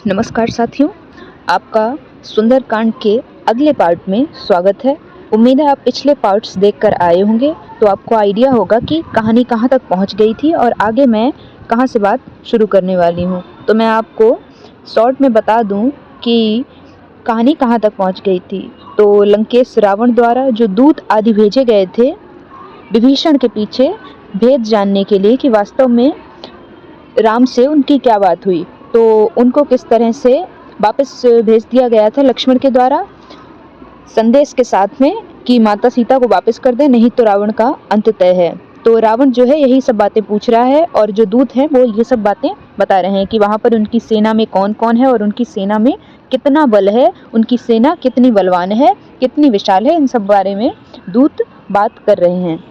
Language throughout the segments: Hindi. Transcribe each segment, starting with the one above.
नमस्कार साथियों, आपका सुंदरकांड के अगले पार्ट में स्वागत है। उम्मीद है आप पिछले पार्ट्स देखकर आए होंगे तो आपको आइडिया होगा कि कहानी कहाँ तक पहुँच गई थी और आगे मैं कहाँ से बात शुरू करने वाली हूँ। तो मैं आपको शॉर्ट में बता दूँ कि कहानी कहाँ तक पहुँच गई थी। तो लंकेश रावण द्वारा जो दूत आदि भेजे गए थे विभीषण के पीछे भेद जानने के लिए कि वास्तव में राम से उनकी क्या बात हुई, तो उनको किस तरह से वापस भेज दिया गया था लक्ष्मण के द्वारा संदेश के साथ में कि माता सीता को वापस कर दे, नहीं तो रावण का अंत तय है। तो रावण जो है यही सब बातें पूछ रहा है और जो दूत हैं वो ये सब बातें बता रहे हैं कि वहाँ पर उनकी सेना में कौन कौन है और उनकी सेना में कितना बल है, उनकी सेना कितनी बलवान है, कितनी विशाल है, इन सब बारे में दूत बात कर रहे हैं।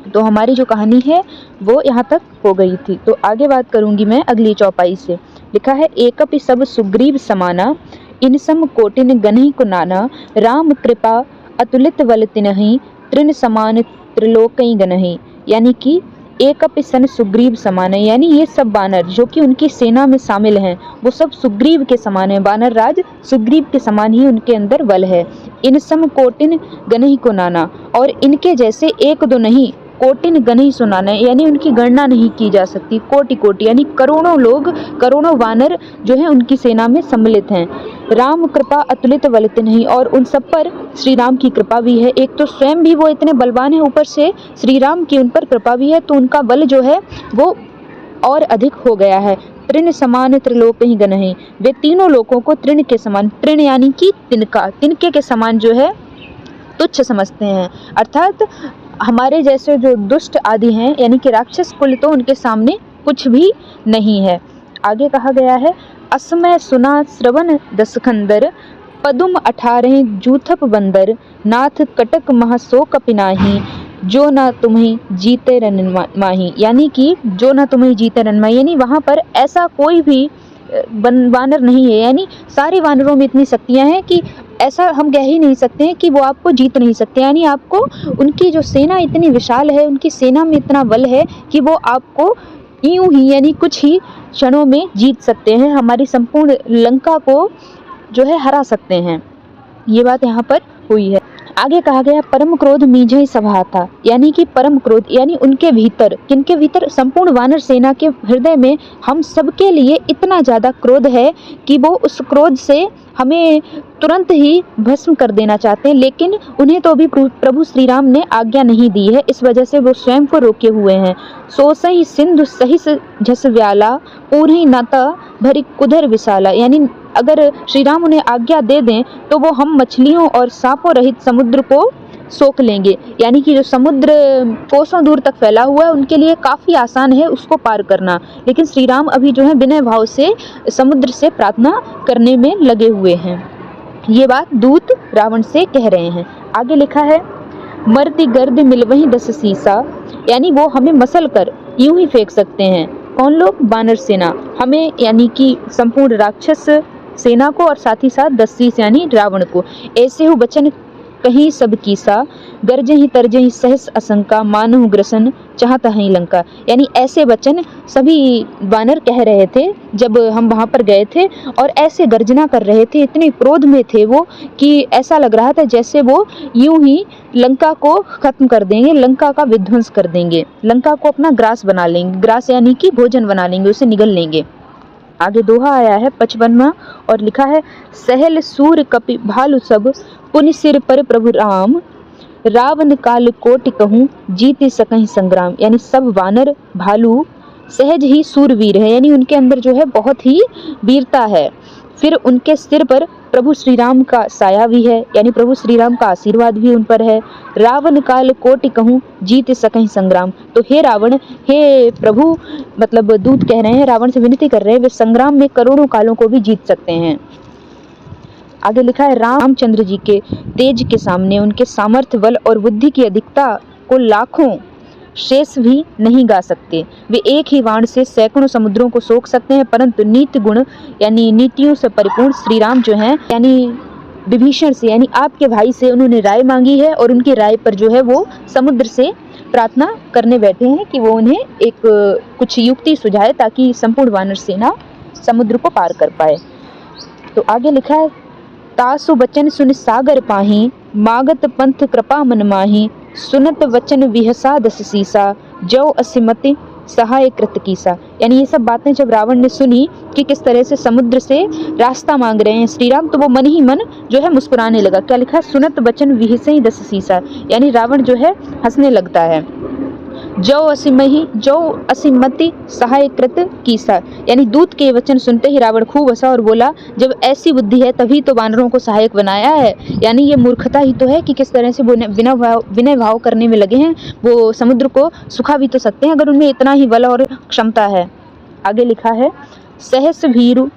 तो हमारी जो कहानी है वो यहाँ तक हो गई थी। तो आगे बात करूंगी मैं अगली चौपाई से। लिखा है, एकपि सब सुग्रीव समाना, इन सम कोटिन गनहि को नाना, राम कृपा अतुलित बल तिनहि, तृण समान त्रिलोकई गनहि। यानी कि एकपि सन सुग्रीव समान है, यानी ये सब बानर जो कि उनकी सेना में शामिल हैं वो सब सुग्रीव के समान है। बानर राज सुग्रीव के समान ही उनके अंदर बल है। इन सम कोटिन गनहि को नाना, और इनके जैसे एक दो नहीं, कोटिन गनहि सुनाना, यानी उनकी गणना नहीं की जा सकती। कोटि कोटि यानी करोड़ों लोग, करोड़ों वानर जो है उनकी सेना में सम्मिलित हैं। राम कृपा अतुलित बलित नहीं, और उन सब पर श्री राम की कृपा भी है। एक तो स्वयं भी वो इतने बलवान है, ऊपर से श्री राम की उन पर कृपा भी है, तो उनका बल जो है वो और अधिक हो गया है। तृण समान त्रिलोकहि गनहि, वे तीनों लोगों को तृण के समान, तृण यानी कि तिनका, तिनके के समान जो है तुच्छ समझते हैं। अर्थात हमारे जैसे जो दुष्ट आदि हैं यानी कि राक्षस कुल, तो उनके सामने कुछ भी नहीं है। आगे कहा गया है, असमय सुना श्रवण दसखंदर, पदुम 18 जूथप बंदर, नाथ कटक महशोक पिनाही, जो ना तुम्हें जीते रन माही। यानी कि जो ना तुम्हें जीते रन माही, यानी वहाँ पर ऐसा कोई भी वानर नहीं है, यानी सारे वानरों में इतनी शक्तियाँ हैं कि ऐसा हम कह ही नहीं सकते हैं कि वो आपको जीत नहीं सकते। यानी आपको, उनकी जो सेना इतनी विशाल है, उनकी सेना में इतना बल है कि वो आपको यूं ही यानी कुछ ही क्षणों में जीत सकते हैं, हमारी संपूर्ण लंका को जो है हरा सकते हैं। ये बात यहाँ पर हुई है। आगे कहा गया, परम क्रोध मीझे सभा था, यानी कि परम क्रोध यानी उनके भीतर, किनके भीतर, संपूर्ण वानर सेना के हृदय में हम सबके लिए इतना ज़्यादा क्रोध है कि वो उस क्रोध से हमें तुरंत ही भस्म कर देना चाहते हैं, लेकिन उन्हें तो अभी प्रभु श्री राम ने आज्ञा नहीं दी है, इस वजह से वो स्वयं को रोके हुए हैं। सोसई सिंधु सहिस झस व्याला, पूरी नाता भरी कुधर विशाला, यानी अगर श्री राम उन्हें आज्ञा दे दें तो वो हम मछलियों और सांपों रहित समुद्र को सोख लेंगे। यानी कि जो समुद्र कोसों दूर तक फैला हुआ है उनके लिए काफ़ी आसान है उसको पार करना, लेकिन श्री राम अभी जो है विनय भाव से समुद्र से प्रार्थना करने में लगे हुए हैं। ये बात दूत रावण से कह रहे हैं। आगे लिखा है, मर्दी गर्द मिलवही 10 सीसा, यानी वो हमें मसल कर यूं ही फेंक सकते हैं। कौन लोग? वानर सेना हमें, यानी कि संपूर्ण राक्षस सेना को और साथ ही साथ 10 शीश यानी रावण को। ऐसे हो बचन कहीं सब कीसा, गरजहि तरजहि सहस असंका, मानहु ग्रसन चाहता है लंका। यानी ऐसे वचन सभी वानर कह रहे थे जब हम वहाँ पर गए थे, और ऐसे गर्जना कर रहे थे, इतने क्रोध में थे वो कि ऐसा लग रहा था जैसे वो यूं ही लंका को खत्म कर देंगे, लंका का विध्वंस कर देंगे, लंका को अपना ग्रास बना लेंगे। ग्रास यानी कि भोजन बना लेंगे, उसे निगल लेंगे। आगे दोहा आया है 55वां और लिखा है, सहल सूर कपि भालु सब, पुनि सिर पर प्रभु राम, रावण काल कोटि कहूँ जीत सकहि संग्राम। यानी सब वानर भालू सहज ही सूरवीर है, यानी उनके अंदर जो है बहुत ही वीरता है। फिर उनके सिर पर प्रभु श्री राम का साया भी है, यानी प्रभु श्री राम का आशीर्वाद भी उन पर है। रावण काल कोटि कहूँ जीत सकहि संग्राम। तो हे रावण, हे प्रभु, मतलब दूत कह रहे हैं, रावण से विनती कर रहे हैं, वे संग्राम में करोड़ों कालों को भी जीत सकते हैं। आगे लिखा है, रामचंद्र जी के तेज के सामने उनके सामर्थ्य, बल और बुद्धि की अधिकता को लाखों शेष भी नहीं गा सकते। वे एक ही बाण से सैकड़ों समुद्रों को सोख सकते हैं, परंतु नीति गुण यानी नीतियों से परिपूर्ण श्री राम जो हैं, यानी विभीषण से, यानी आपके भाई से उन्होंने राय मांगी है और उनकी राय पर जो है वो समुद्र से प्रार्थना करने बैठे हैं कि वो उन्हें एक कुछ युक्ति सुझाए ताकि संपूर्ण वानर सेना समुद्र को पार कर पाए। तो आगे लिखा है, तासु बचन सुन सागर पाही, मागत पंथ कृपा मन माही, सुनत वचन विहसा दस सीसा, जो असिमति सहाय कृत कीसा। यानी ये सब बातें जब रावण ने सुनी कि किस तरह से समुद्र से रास्ता मांग रहे हैं श्री राम, तो वो मन ही मन जो है मुस्कुराने लगा। क्या लिखा है, सुनत वचन विहसे दस सीसा, यानी रावण जो है हंसने लगता है। जो असीमति सहाय कृत कीसा, यानी दूत के वचन सुनते ही रावण खूब हंसा और बोला, जब ऐसी बुद्धि है तभी तो वानरों को सहायक बनाया है। यानी ये मूर्खता ही तो है कि किस तरह से वो विनय भाव करने में लगे हैं। वो समुद्र को सुखा भी तो सकते हैं अगर उनमें इतना ही बल और क्षमता है। आगे लिखा है, सहस भीरु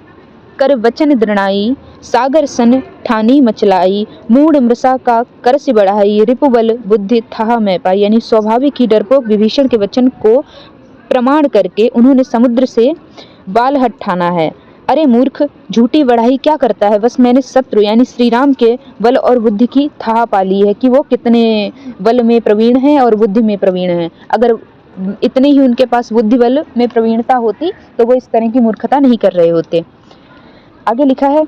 कर वचन दृढ़ाई, सागर सन ठानी मचलाई, मूढ़ मृषा का कर से बढ़ाई, रिपुबल बुद्धि था मैं पाई। यानी स्वाभाविक ही डरपोक विभीषण के वचन को प्रमाण करके उन्होंने समुद्र से बाल हट ठाना है। अरे मूर्ख, झूठी बढ़ाई क्या करता है, बस मैंने शत्रु यानी श्री राम के बल और बुद्धि की था पा ली है कि वो कितने बल में प्रवीण हैं और बुद्धि में प्रवीण हैं। अगर इतने ही उनके पास बुद्धि बल में प्रवीणता होती तो वो इस तरह की मूर्खता नहीं कर रहे होते। आगे लिखा है,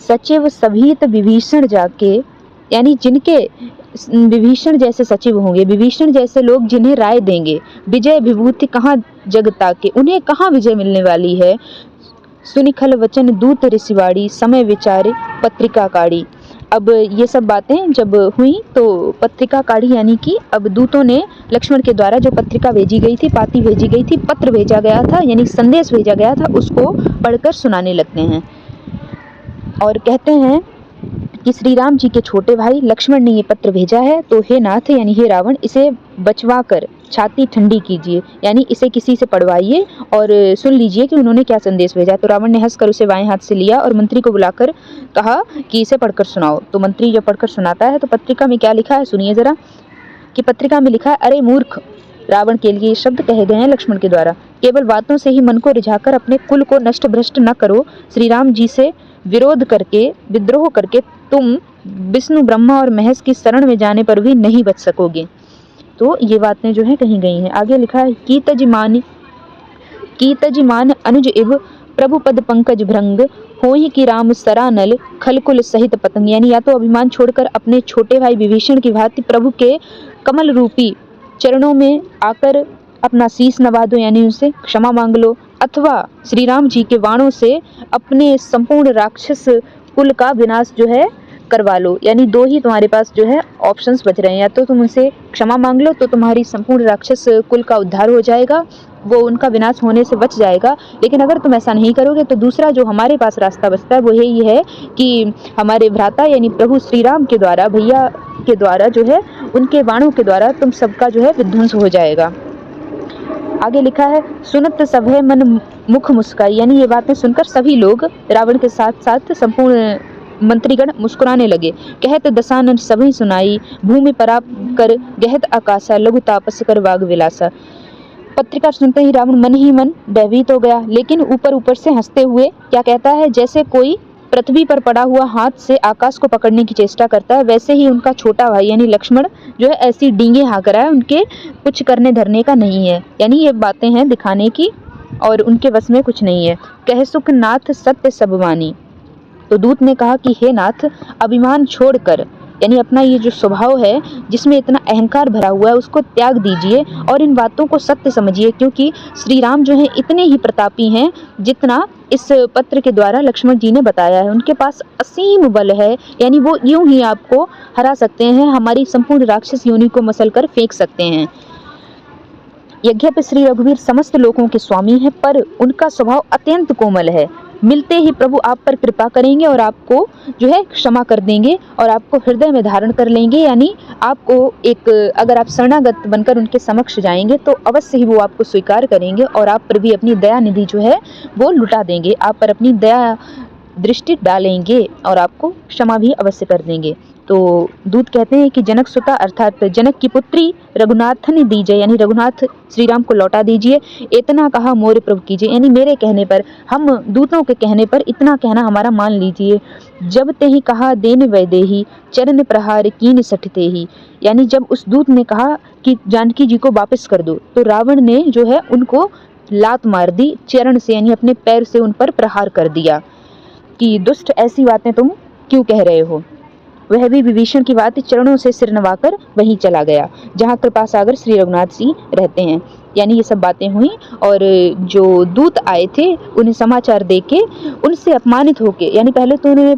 सचिव सभीत विभीषण जाके, यानी जिनके विभीषण जैसे सचिव होंगे, विभीषण जैसे लोग जिन्हें राय देंगे, विजय विभूति कहाँ जगता के, उन्हें कहाँ विजय मिलने वाली है। सुनिखल वचन दूत ऋषिवाड़ी, समय विचारे पत्रिका काढ़ी। अब ये सब बातें जब हुई तो पत्रिका काढ़ी, यानी कि अब दूतों ने लक्ष्मण के द्वारा जो पत्रिका भेजी गई थी, पाती भेजी गई थी, पत्र भेजा गया था, यानी संदेश भेजा गया था, उसको पढ़कर सुनाने लगते हैं और कहते हैं कि श्री राम जी के छोटे भाई लक्ष्मण ने ये पत्र भेजा है, तो हे नाथ यानी हे रावण, इसे बचवा कर छाती ठंडी कीजिए, यानी इसे किसी से पढ़वाइए और सुन लीजिए कि उन्होंने क्या संदेश भेजा। तो रावण ने हंसकर उसे बाएं हाथ से लिया और मंत्री को बुलाकर कहा कि इसे पढ़कर सुनाओ। तो मंत्री जब पढ़कर सुनाता है तो पत्रिका में क्या लिखा है सुनिए जरा, कि पत्रिका में लिखा है, अरे मूर्ख, रावण के लिए ये शब्द कहे गए हैं लक्ष्मण के द्वारा, केवल बातों से ही मन को रिझाकर अपने कुल को नष्ट भ्रष्ट न करो। श्री राम जी से विरोध करके, विद्रोह करके तुम विष्णु ब्रह्मा और महेश की शरण में जाने पर भी नहीं बच सकोगे। तो ये बातें जो है कही गई हैं। आगे लिखा है, कीतजिमान अनुज इव प्रभु पद पंकज भृंग, होहि की राम सरानल खलकुल सहित पतंग। यानी या तो अभिमान छोड़कर अपने छोटे भाई विभीषण की भांति प्रभु के कमल रूपी चरणों में आकर अपना शीश नवा दो, यानी उनसे क्षमा मांग लो, अथवा श्री राम जी के बाणों से अपने संपूर्ण राक्षस कुल का विनाश जो है करवा लो। यानी दो ही तुम्हारे पास जो है ऑप्शंस बच रहे हैं, या तो तुम उनसे क्षमा मांग लो तो तुम्हारी संपूर्ण राक्षस कुल का उद्धार हो जाएगा, वो उनका विनाश होने से बच जाएगा। लेकिन अगर तुम ऐसा नहीं करोगे तो दूसरा जो हमारे पास रास्ता बचता है वो यही है कि हमारे भ्राता यानी प्रभु श्री राम के द्वारा, भैया के द्वारा जो है, उनके बाणों के द्वारा तुम सबका जो है विध्वंस हो जाएगा। आगे लिखा है, सुनत सभे मन मुख मुस्काई। यानी ये बातें सुनकर सभी लोग रावण के साथ साथ संपूर्ण मंत्रीगण मुस्कुराने लगे। कहत दशानन सभी सुनाई, भूमि पराप कर गहत आकाशा, लघु तापस कर वाग विलासा। पत्रिका सुनते ही रावण मन ही मन भयभीत हो गया, लेकिन ऊपर ऊपर से हंसते हुए क्या कहता है, जैसे कोई पृथ्वी पर पड़ा हुआ हाथ से आकाश को पकड़ने की चेष्टा करता है, वैसे ही उनका छोटा भाई यानी लक्ष्मण जो है ऐसी डींगे हाँक रहा है, उनके कुछ करने धरने का नहीं है। यानी ये बातें हैं दिखाने की और उनके बस में कुछ नहीं है। कह सुख नाथ सत्य सब वानी। तो दूत ने कहा कि हे नाथ, अभिमान छोड़कर यानी अपना ये जो स्वभाव है जिसमें इतना अहंकार भरा हुआ है उसको त्याग दीजिए और इन बातों को सत्य समझिए, क्योंकि श्री राम जो है इतने ही प्रतापी हैं जितना इस पत्र के द्वारा लक्ष्मण जी ने बताया है। उनके पास असीम बल है, यानी वो यूं ही आपको हरा सकते हैं, हमारी संपूर्ण राक्षस योनि को मसल कर फेंक सकते हैं। यद्यपि श्री रघुवीर समस्त लोकों के स्वामी हैं, पर उनका स्वभाव अत्यंत कोमल है। मिलते ही प्रभु आप पर कृपा करेंगे और आपको जो है क्षमा कर देंगे और आपको हृदय में धारण कर लेंगे। यानी आपको एक, अगर आप शरणागत बनकर उनके समक्ष जाएंगे तो अवश्य ही वो आपको स्वीकार करेंगे और आप पर भी अपनी दया निधि जो है वो लुटा देंगे, आप पर अपनी दया दृष्टि डालेंगे और आपको क्षमा भी अवश्य कर देंगे। तो दूत कहते हैं कि जनक सुता अर्थात जनक की पुत्री रघुनाथन दीजिए, यानी रघुनाथ श्री राम को लौटा दीजिए। इतना कहा मोर प्रभु कीजिए, यानी मेरे कहने पर, हम दूतों के कहने पर इतना कहना हमारा मान लीजिए। जब ते ही कहा देन वैदेही, चरण प्रहार कीन सठते ही। यानी जब उस दूत ने कहा कि जानकी जी को वापस कर दो, तो रावण ने जो है उनको लात मार दी चरण से, यानी अपने पैर से उन पर प्रहार कर दिया। कि दुष्ट ऐसी बातें तुम क्यों कह रहे हो। वह भी विभीषण की बात चरणों से सिर नवाकर वहीं चला गया जहाँ कृपासागर श्री रघुनाथ सिंह रहते हैं। यानी ये सब बातें हुई और जो दूत आए थे उन्हें समाचार देके उनसे अपमानित होके, यानी पहले तो उन्होंने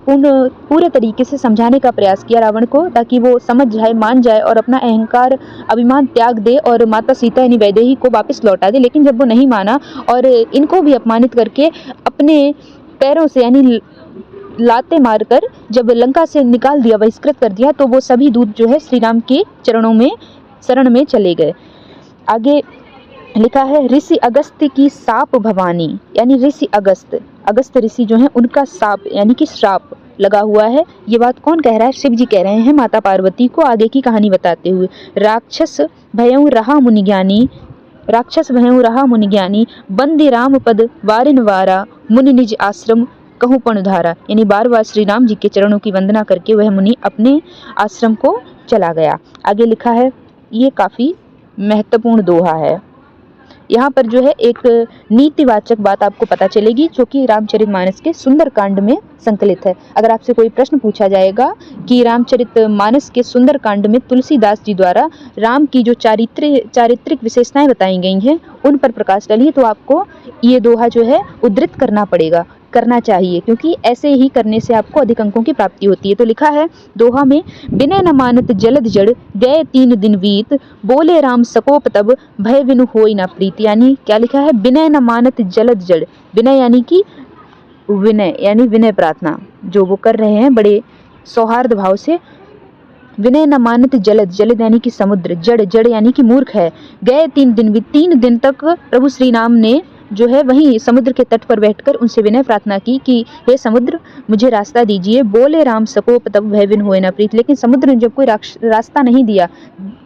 पूरे तरीके से समझाने का प्रयास किया रावण को, ताकि वो समझ जाए, मान जाए और अपना अहंकार अभिमान त्याग दे और माता सीता यानी वैदेही को वापस लौटा दे। लेकिन जब वो नहीं माना और इनको भी अपमानित करके अपने पैरों से यानी लाते मारकर जब लंका से निकाल दिया, बहिष्कृत कर दिया, तो वो सभी दूत जो है श्री राम के चरणों में शरण में चले गए। आगे लिखा है ऋषि अगस्त्य की साप भवानी, यानी ऋषि अगस्त ऋषि जो हैं उनका साप यानी कि श्राप लगा हुआ है। ये बात कौन कह रहा है? शिव जी कह रहे हैं माता पार्वती को आगे की कहानी बताते हुए। राक्षस भयं रहा मुनि ज्ञानी बंदे राम पद वारिन वारा मुनि निज आश्रम कहूँ पण उधारा, यानी बार बार श्री राम जी के चरणों की वंदना करके वह मुनि अपने आश्रम को चला गया। आगे लिखा है, ये काफ़ी महत्वपूर्ण दोहा है। यहाँ पर जो है एक नीतिवाचक बात आपको पता चलेगी जो कि रामचरितमानस के सुंदरकांड में संकलित है। अगर आपसे कोई प्रश्न पूछा जाएगा कि रामचरितमानस के सुंदरकांड में तुलसीदास जी द्वारा राम की जो चारित्रिक विशेषताएं बताई गई हैं उन पर प्रकाश डालिए, तो आपको ये दोहा जो है उद्धृत करना चाहिए, क्योंकि ऐसे ही करने से आपको अधिक अंकों की प्राप्ति होती है। तो लिखा है दोहा में, विनय न मानत जलद जड़ गए 3 दिन बीत बोले राम सकोप तब भय विनु होई न प्रीति। यानी क्या लिखा है? विनय न मानत जलद जड़, विनय यानी कि विनय प्रार्थना जो वो कर रहे हैं बड़े सौहार्द भाव से। विनय न मानत जलद यानी कि समुद्र, जड़ यानी कि मूर्ख है। गए 3 दिन भी, 3 दिन तक प्रभु श्री राम ने जो है वहीं समुद्र के तट पर बैठकर उनसे विनय प्रार्थना की कि हे समुद्र मुझे रास्ता दीजिए। बोले राम सकोप तब भय विनु होय न प्रीत, लेकिन समुद्र ने जब कोई रास्ता नहीं दिया,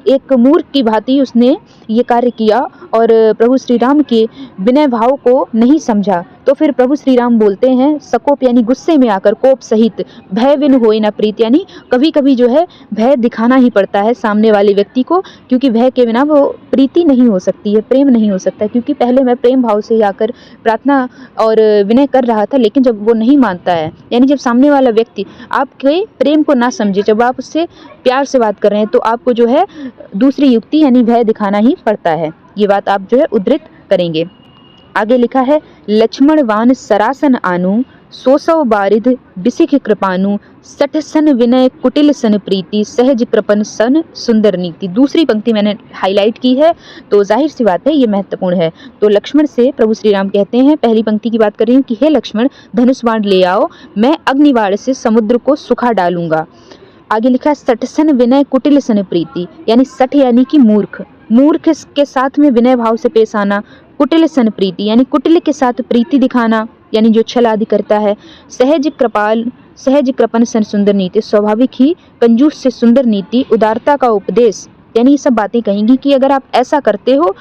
एक मूर्ख की भांति उसने ये कार्य किया और प्रभु श्री राम के विनय भाव को नहीं समझा, तो फिर प्रभु श्री राम बोलते हैं सकोप यानी गुस्से में आकर, कोप सहित, भय विनु होय न प्रीत, यानी कभी कभी जो है भय दिखाना ही पड़ता है सामने वाले व्यक्ति को, क्योंकि भय के बिना वो प्रीति नहीं हो सकती है, प्रेम नहीं हो सकता। क्योंकि पहले मैं प्रेम भाव से आकर प्रार्थना और विनय कर रहा था, लेकिन जब वो नहीं मानता है, यानी जब सामने वाला व्यक्ति आपके प्रेम को ना समझे, जब आप उससे प्यार से बात कर रहे हैं, तो आपको जो है दूसरी युक्ति यानी भय दिखाना ही पड़ता है। ये बात आप जो है उद्धृत करेंगे। आगे लिखा है, लक्ष्मण वान सरासन आनु सोसव बारिध बिसिख कृपानु सठ सन विनय कुटिल सन प्रीति सहज कृपन सन सुंदर नीति। दूसरी पंक्ति मैंने हाईलाइट की है, तो जाहिर सी बात है ये महत्वपूर्ण है। तो लक्ष्मण से प्रभु श्री राम कहते हैं, पहली पंक्ति की बात कर रही हूँ कि हे लक्ष्मण धनुष बाण ले आओ, मैं अग्निबाण से समुद्र को सुखा डालूंगा। आगे लिखा है, सठ सन विनय कुटिल सन प्रीति, यानी सठ यानी कि मूर्ख के साथ में विनय भाव से पेश आना, कुटिल सन प्रीति यानी कुटिल के साथ प्रीति दिखाना, यानी जो छल आदि करता है। सहज कृपन सन सुंदर नीति, स्वाभाविक ही कंजूस से सुंदर नीति। उदारता का उपदेश, यानी ये सब बातें कहेंगी कि अगर आप ऐसा करते हो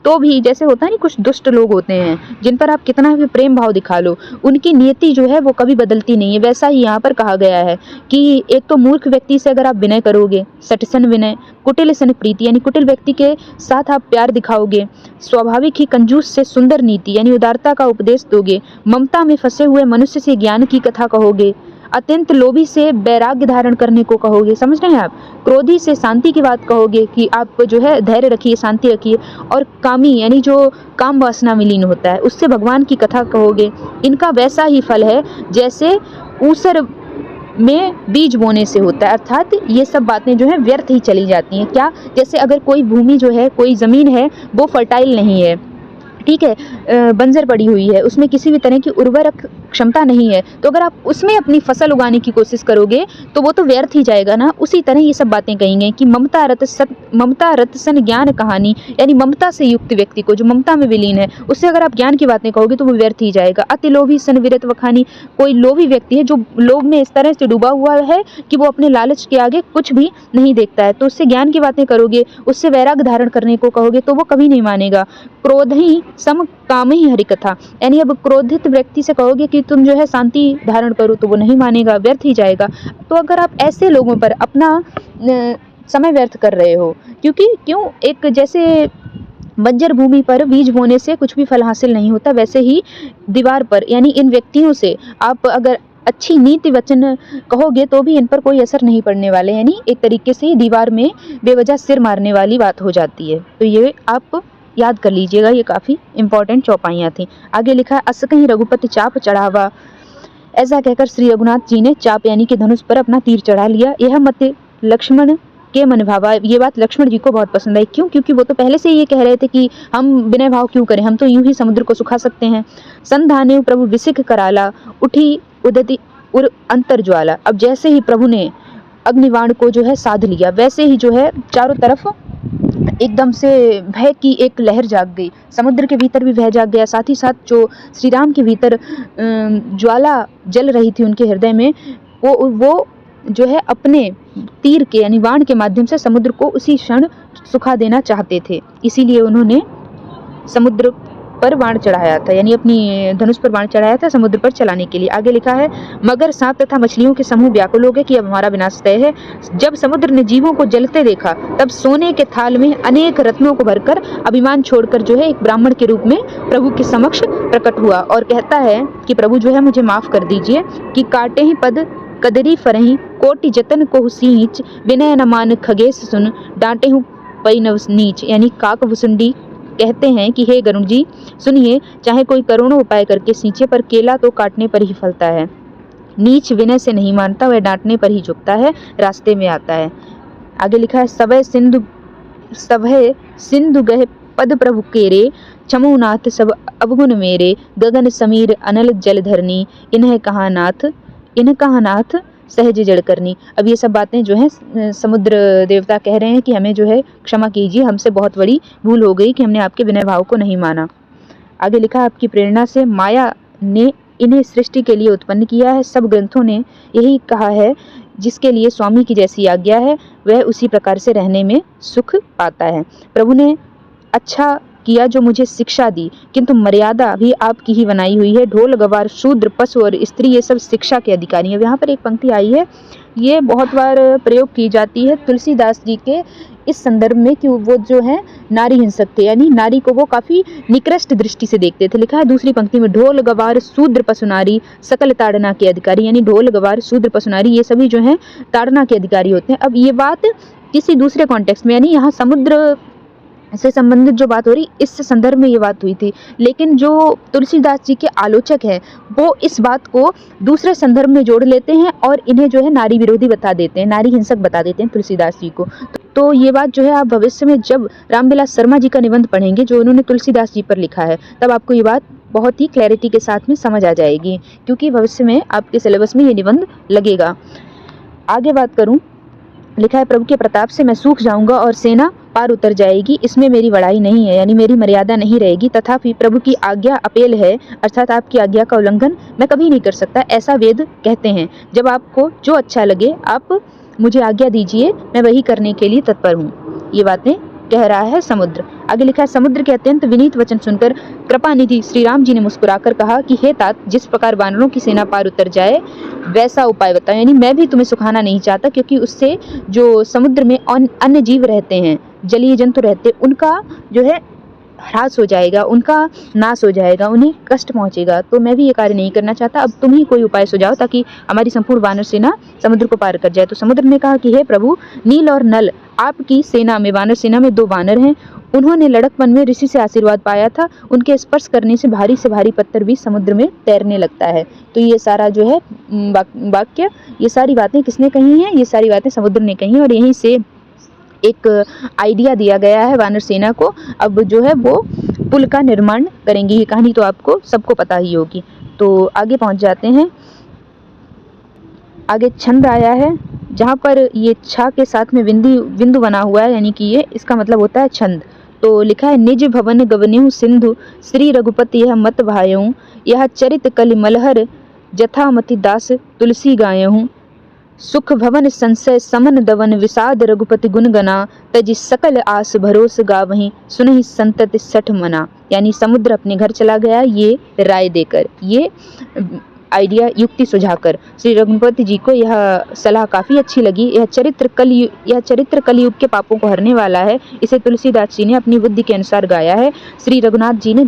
तो भी, जैसे होता है नहीं कुछ दुष्ट लोग होते हैं जिन पर आप कितना भी प्रेम भाव दिखा लो, उनकी नियति जो है वो कभी बदलती नहीं है। वैसा ही यहाँ पर कहा गया है कि एक तो मूर्ख व्यक्ति से अगर आप विनय करोगे, सठसन विनय, कुटिल सन प्रीति यानी कुटिल व्यक्ति के साथ आप प्यार दिखाओगे, स्वाभाविक ही कंजूस से सुंदर नीति यानी उदारता का उपदेश दोगे, ममता में फंसे हुए मनुष्य से ज्ञान की कथा कहोगे, अत्यंत लोभी से वैराग्य धारण करने को कहोगे, समझ रहे हैं आप, क्रोधी से शांति की बात कहोगे कि आप जो है धैर्य रखिए, शांति रखिए, और कामी यानी जो काम वासना में लीन होता है उससे भगवान की कथा कहोगे। इनका वैसा ही फल है जैसे ऊसर में बीज बोने से होता है, अर्थात ये सब बातें जो है व्यर्थ ही चली जाती हैं। क्या? जैसे अगर कोई भूमि जो है, कोई ज़मीन है वो फर्टाइल नहीं है, ठीक है, बंजर पड़ी हुई है, उसमें किसी भी तरह की उर्वरक क्षमता नहीं है, तो अगर आप उसमें अपनी फसल उगाने की कोशिश करोगे तो वो तो व्यर्थ ही जाएगा ना। उसी तरह ये सब बातें कही गई कि ममता रत सन ज्ञान कहानी, यानी ममता से युक्त व्यक्ति को, जो ममता में विलीन है, उससे अगर आप ज्ञान की बातें कहोगे तो वो व्यर्थ ही जाएगा। अति लोभी सन विरत वखानी, कोई लोभी व्यक्ति है जो लोभ में इस तरह से डूबा हुआ है कि वो अपने लालच के आगे कुछ भी नहीं देखता है, तो उससे ज्ञान की बातें करोगे, उससे वैराग्य धारण करने को कहोगे तो वो कभी नहीं मानेगा। क्रोध ही सम काम ही हरि कथा, यानी अब क्रोधित व्यक्ति से कहोगे कि तुम जो है शांति धारण करो तो वो नहीं मानेगा, व्यर्थ ही जाएगा। तो अगर आप ऐसे लोगों पर अपना समय व्यर्थ कर रहे हो, क्यों एक जैसे बंजर भूमि पर बीज बोने से कुछ भी फल हासिल नहीं होता, वैसे ही दीवार पर यानी इन व्यक्तियों से आप अगर अच्छी नीति वचन कहोगे तो भी इन पर कोई असर नहीं पड़ने वाले, यानी एक तरीके से दीवार में बेवजह सिर मारने वाली बात हो जाती है। तो ये आप याद कर लीजिएगा, ये काफ़ी इंपॉर्टेंट चौपाइयाँ थी। आगे लिखा है, अस कहीं रघुपति चाप चढ़ावा। ऐसा कहकर श्री रघुनाथ जी ने चाप यानी कि धनुष पर अपना तीर चढ़ा लिया। यह मत लक्ष्मण के मन भावा। ये बात लक्ष्मण जी को बहुत पसंद आई। क्यों? क्योंकि वो तो पहले से ये कह रहे थे कि हम विनय भाव क्यों करें, हम तो यूं ही समुद्र को सुखा सकते हैं। संधाने प्रभु विसिक कराला, उठी उदति उर अंतर ज्वाला। अब जैसे ही प्रभु ने अग्निबाण को जो है साध लिया, वैसे ही जो है चारों तरफ एकदम से भय की एक लहर जाग गई। समुद्र के भीतर भी भय जाग गया, साथ ही साथ जो श्री राम के भीतर ज्वाला जल रही थी उनके हृदय में, वो जो है अपने तीर के यानी बाण के माध्यम से समुद्र को उसी क्षण सुखा देना चाहते थे। इसीलिए उन्होंने समुद्र पर बाण चढ़ाया था, यानी अपनी धनुष पर बाण चढ़ाया था समुद्र पर चलाने के लिए। आगे लिखा है, मगर सांप तथा मछलियों के समूह व्याकुल हो गए कि अब हमारा विनाश तय है। जब समुद्र ने जीवों को जलते देखा, तब सोने के थाल में अनेक रत्नों को भरकर अभिमान छोड़कर जो है एक ब्राह्मण के रूप में प्रभु के समक्ष प्रकट हुआ और कहता है कि प्रभु जो है मुझे माफ कर दीजिए कि काटे ही पद कदरी फरही, कोटि जतन को सींच, विनय न मान खगेश सुन, डांटे हूँ पई नव नीच। यानी काकभुसुंडी कहते हैं कि हे गरुण जी सुनिए, चाहे कोई करोड़ों उपाय करके सींचे, पर केला तो काटने पर ही फलता है। नीच विनय से नहीं मानता, वह डांटने पर ही झुकता है, रास्ते में आता है। आगे लिखा है, सभय सिंधु गह पद प्रभु केरे, चमुनाथ सब अवगुण मेरे, गगन समीर अनल जल धरनी, इन्ह कहा नाथ सहज जड़ करनी। अब ये सब बातें जो हैं समुद्र देवता कह रहे हैं कि हमें जो है क्षमा कीजिए, हमसे बहुत बड़ी भूल हो गई कि हमने आपके विनय भाव को नहीं माना। आगे लिखा, आपकी प्रेरणा से माया ने इन्हें सृष्टि के लिए उत्पन्न किया है। सब ग्रंथों ने यही कहा है, जिसके लिए स्वामी की जैसी आज्ञा है वह उसी प्रकार से रहने में सुख पाता है। प्रभु ने अच्छा किया जो मुझे शिक्षा दी, किंतु मर्यादा भी आपकी ही बनाई हुई है। ढोल गवार शूद्र पशु और स्त्री ये सब शिक्षा के अधिकारी हैं। यहाँ पर एक पंक्ति आई है, ये बहुत बार प्रयोग की जाती है तुलसीदास जी के इस संदर्भ में कि वो जो है नारी हिंसक थे, यानी नारी को वो काफ़ी निकृष्ट दृष्टि से देखते थे। लिखा है दूसरी पंक्ति में, ढोल गवार शूद्र पशु नारी सकल ताड़ना के अधिकारी, यानी ढोल गवार शूद्र पशु नारी ये सभी जो हैं ताड़ना के अधिकारी होते हैं। अब ये बात किसी दूसरे कॉन्टेक्स्ट में, यानी यहाँ समुद्र से संबंधित जो बात हो रही, इस संदर्भ में ये बात हुई थी, लेकिन जो तुलसीदास जी के आलोचक हैं वो इस बात को दूसरे संदर्भ में जोड़ लेते हैं और इन्हें जो है नारी विरोधी बता देते हैं, नारी हिंसक बता देते हैं तुलसीदास जी को। तो ये बात जो है आप भविष्य में जब रामविलास शर्मा जी का निबंध पढ़ेंगे जो उन्होंने तुलसीदास जी पर लिखा है, तब आपको ये बात बहुत ही क्लैरिटी के साथ में समझ आ जाएगी, क्योंकि भविष्य में आपके सिलेबस में ये निबंध लगेगा। आगे बात करूँ, लिखा है, प्रभु के प्रताप से मैं सूख जाऊंगा और सेना पार उतर जाएगी, इसमें मेरी बड़ाई नहीं है, यानी मेरी मर्यादा नहीं रहेगी। तथापि प्रभु की आज्ञा अपेल है, अर्थात आपकी आज्ञा का उल्लंघन मैं कभी नहीं कर सकता, ऐसा वेद कहते हैं। जब आपको जो अच्छा लगे आप मुझे आज्ञा दीजिए, मैं वही करने के लिए तत्पर हूँ। ये बातें कह रहा है समुद्र। आगे लिखा है, समुद्र के अत्यंत विनीत वचन सुनकर कृपानिधि श्री राम जी ने मुस्कुराकर कहा कि हे तात, जिस प्रकार वानरों की सेना पार उतर जाए वैसा उपाय बताओ। यानी मैं भी तुम्हें सुखाना नहीं चाहता, क्योंकि उससे जो समुद्र में अन्य जीव रहते हैं, जलीय जंतु रहते, उनका जो है ह्रास हो जाएगा, उनका नाश हो जाएगा, उन्हें कष्ट पहुंचेगा। तो मैं भी ये कार्य नहीं करना चाहता, अब तुम ही कोई उपाय सुझाओ ताकि हमारी संपूर्ण वानर सेना समुद्र को पार कर जाए। तो समुद्र ने कहा कि हे प्रभु, नील और नल आपकी सेना में, वानर सेना में 2 वानर हैं, उन्होंने लड़कपन में ऋषि से आशीर्वाद पाया था, उनके स्पर्श करने से भारी पत्थर भी समुद्र में तैरने लगता है। तो ये सारा जो है वाक्य, ये सारी बातें किसने कही हैं? ये सारी बातें समुद्र ने कही, और यहीं से एक आइडिया दिया गया है वानर सेना को, अब जो है वो पुल का निर्माण करेंगे। ये कहानी तो आपको सबको पता ही होगी। तो आगे पहुंच जाते हैं। आगे छंद आया है, जहाँ पर ये छा के साथ में बिंदु बना हुआ है, यानी कि ये इसका मतलब होता है छंद। तो लिखा है, निज भवन गवन्यु सिंधु, श्री रघुपति यह मत भायऊँ, यह चरित कलि मलहर, जथामति दास तुलसी गायहूँ, सुख भवन संशय समन दवन, विषाद रघुपति गुण गना, तज सकल आस भरोस गावहीं, सुनहि संतति सठ मना। यानी समुद्र अपने घर चला गया ये राय देकर। ये आइडिया युक्ति सुझाकर। श्री रघुपति जी को यह सलाह काफ़ी अच्छी लगी। यह चरित्र कलयुग के पापों को हरने वाला है। इसे तुलसीदास जी ने अपनी बुद्धि के अनुसार गाया है। श्री रघुनाथ जी ने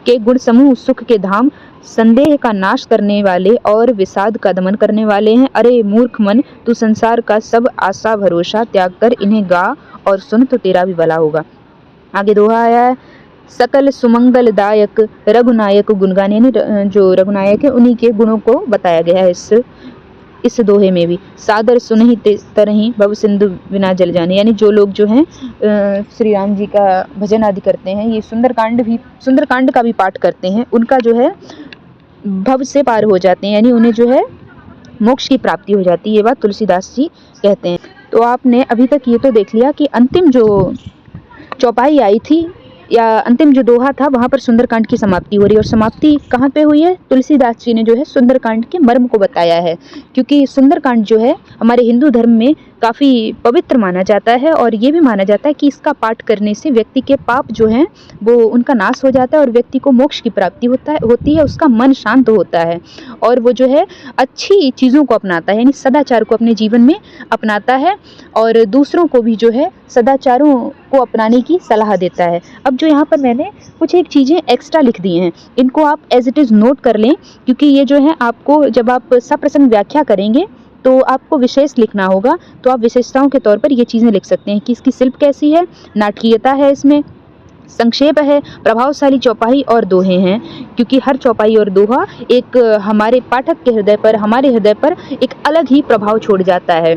के गुण समूह सुख के धाम, संदेह का नाश करने वाले और विषाद का दमन करने वाले हैं। अरे मूर्ख मन, तू संसार का सब आशा भरोसा त्याग कर इन्हें गा और सुन तो तेरा भी भला होगा। आगे दोहा आया है, सकल सुमंगलदायक रघुनायक गुणगान, यानी जो रघुनायक है उन्हीं के गुणों को बताया गया है इस दोहे में भी। सादर सुनहि तरहि भव सिंधु बिना जल जाने, यानी जो लोग जो हैं श्री राम जी का भजन आदि करते हैं, ये सुंदरकांड का भी पाठ करते हैं, उनका जो है भव से पार हो जाते हैं, यानी उन्हें जो है मोक्ष की प्राप्ति हो जाती है। ये बात तुलसीदास जी कहते हैं। तो आपने अभी तक ये तो देख लिया कि अंतिम जो चौपाई आई थी या अंतिम जो दोहा था वहाँ पर सुंदरकांड की समाप्ति हो रही है। और समाप्ति कहाँ पे हुई है? तुलसीदास जी ने जो है सुंदरकांड के मर्म को बताया है, क्योंकि सुंदरकांड जो है हमारे हिंदू धर्म में काफ़ी पवित्र माना जाता है और ये भी माना जाता है कि इसका पाठ करने से व्यक्ति के पाप जो हैं वो उनका नाश हो जाता है और व्यक्ति को मोक्ष की प्राप्ति होती है, उसका मन शांत होता है और वो जो है अच्छी चीज़ों को अपनाता है, यानी सदाचार को अपने जीवन में अपनाता है और दूसरों को भी जो है सदाचारों को अपनाने की सलाह देता है। अब जो यहाँ पर मैंने कुछ एक चीज़ें एक्स्ट्रा लिख दी हैं, इनको आप एज इट इज़ नोट कर लें, क्योंकि ये जो है आपको जब आप सप्रसंग व्याख्या करेंगे तो आपको विशेष लिखना होगा। तो आप विशेषताओं के तौर पर ये चीज़ें लिख सकते हैं कि इसकी शिल्प कैसी है, नाटकीयता है, इसमें संक्षेप है, प्रभावशाली चौपाई और दोहे हैं, क्योंकि हर चौपाई और दोहा एक हमारे पाठक के हृदय पर, हमारे हृदय पर एक अलग ही प्रभाव छोड़ जाता है।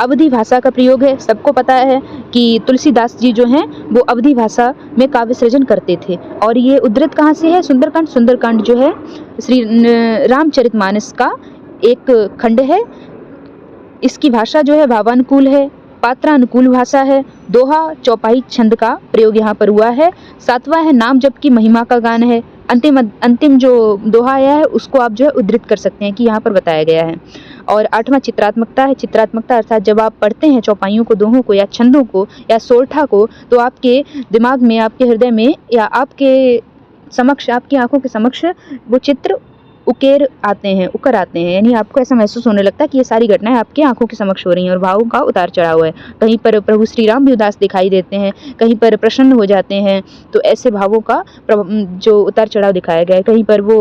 अवधी भाषा का प्रयोग है। सबको पता है कि तुलसीदास जी जो हैं वो अवधी भाषा में काव्य सृजन करते थे और ये उद्धृत कहाँ से है? सुंदरकांड जो है श्री रामचरितमानस का एक खंड है। इसकी भाषा जो है भावानुकूल है, पात्रानुकूल भाषा है। दोहा चौपाई छंद का प्रयोग यहाँ पर हुआ है। सातवां है नाम जप की महिमा का गान है। अंतिम जो दोहा आया है उसको आप जो है उद्धृत कर सकते हैं कि यहाँ पर बताया गया है। और आठवां चित्रात्मकता है। चित्रात्मकता अर्थात जब आप पढ़ते हैं चौपाइयों को, दोहों को या छंदों को या सोरठा को, तो आपके दिमाग में, आपके हृदय में या आपके समक्ष, आपकी आंखों के समक्ष वो चित्र उकर आते हैं, यानी आपको ऐसा महसूस होने लगता है कि ये सारी घटनाएं आपकी आंखों के समक्ष हो रही हैं और भावों का उतार चढ़ाव है। कहीं पर प्रभु श्री राम भी उदास दिखाई देते हैं, कहीं पर प्रसन्न हो जाते हैं, तो ऐसे भावों का जो उतार चढ़ाव दिखाया गया है। कहीं पर वो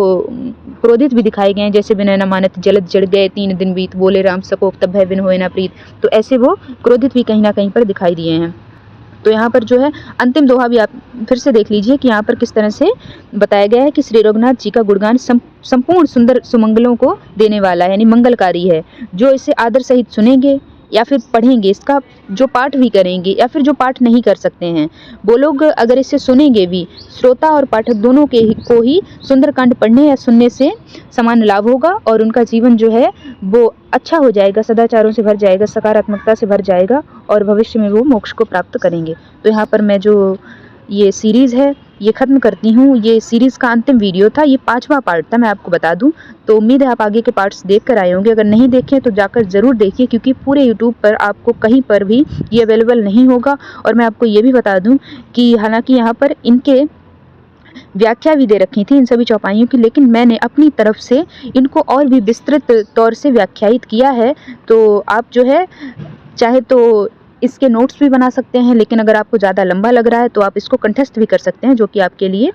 क्रोधित भी दिखाए गए हैं, जैसे विनय न मानत जलद जड़ गए 3 दिन बीत, बोले राम सकोप तब भय बिन होए न प्रीत, तो ऐसे वो क्रोधित भी कहीं ना कहीं पर दिखाई दिए हैं। तो यहाँ पर जो है अंतिम दोहा भी आप फिर से देख लीजिए कि यहाँ पर किस तरह से बताया गया है कि श्री रघुनाथ जी का गुणगान संपूर्ण सुंदर सुमंगलों को देने वाला है, यानी मंगलकारी है। जो इसे आदर सहित सुनेंगे या फिर पढ़ेंगे, इसका जो पाठ भी करेंगे या फिर जो पाठ नहीं कर सकते हैं वो लोग अगर इसे सुनेंगे भी, श्रोता और पाठक दोनों को ही सुंदरकांड पढ़ने या सुनने से समान लाभ होगा और उनका जीवन जो है वो अच्छा हो जाएगा, सदाचारों से भर जाएगा, सकारात्मकता से भर जाएगा और भविष्य में वो मोक्ष को प्राप्त करेंगे। तो यहाँ पर मैं जो ये सीरीज़ है ये ख़त्म करती हूँ। ये सीरीज़ का अंतिम वीडियो था, ये 5वां पार्ट था, मैं आपको बता दूँ। तो उम्मीद है आप आगे के पार्ट्स देख कर आए होंगे। अगर नहीं देखे तो जाकर ज़रूर देखिए, क्योंकि पूरे यूट्यूब पर आपको कहीं पर भी ये अवेलेबल नहीं होगा। और मैं आपको ये भी बता दूँ कि हालांकि यहाँ पर इनके व्याख्या भी दे रखी थी इन सभी चौपाइयों की, लेकिन मैंने अपनी तरफ से इनको और भी विस्तृत तौर से व्याख्यायित किया है। तो आप जो है चाहे तो इसके नोट्स भी बना सकते हैं, लेकिन अगर आपको ज़्यादा लंबा लग रहा है तो आप इसको कंठस्थ भी कर सकते हैं, जो कि आपके लिए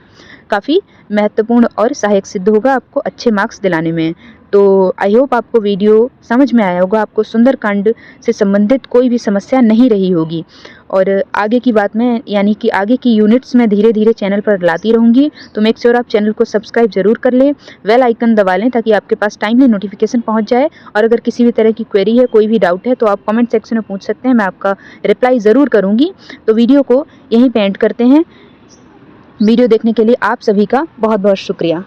काफ़ी महत्वपूर्ण और सहायक सिद्ध होगा आपको अच्छे मार्क्स दिलाने में। तो आई होप आपको वीडियो समझ में आया होगा, आपको सुंदरकांड से संबंधित कोई भी समस्या नहीं रही होगी। और आगे की बात मैं, यानी कि आगे की यूनिट्स में धीरे धीरे चैनल पर लाती रहूँगी। तो मेक श्योर आप चैनल को सब्सक्राइब जरूर कर लें, बेल आइकन दबा लें ताकि आपके पास टाइमली नोटिफिकेशन पहुँच जाए। और अगर किसी भी तरह की क्वेरी है, कोई भी डाउट है, तो आप कमेंट सेक्शन में पूछ सकते हैं, मैं आपका रिप्लाई ज़रूर करूँगी। तो वीडियो को यहीं पे एंड करते हैं। वीडियो देखने के लिए आप सभी का बहुत बहुत शुक्रिया।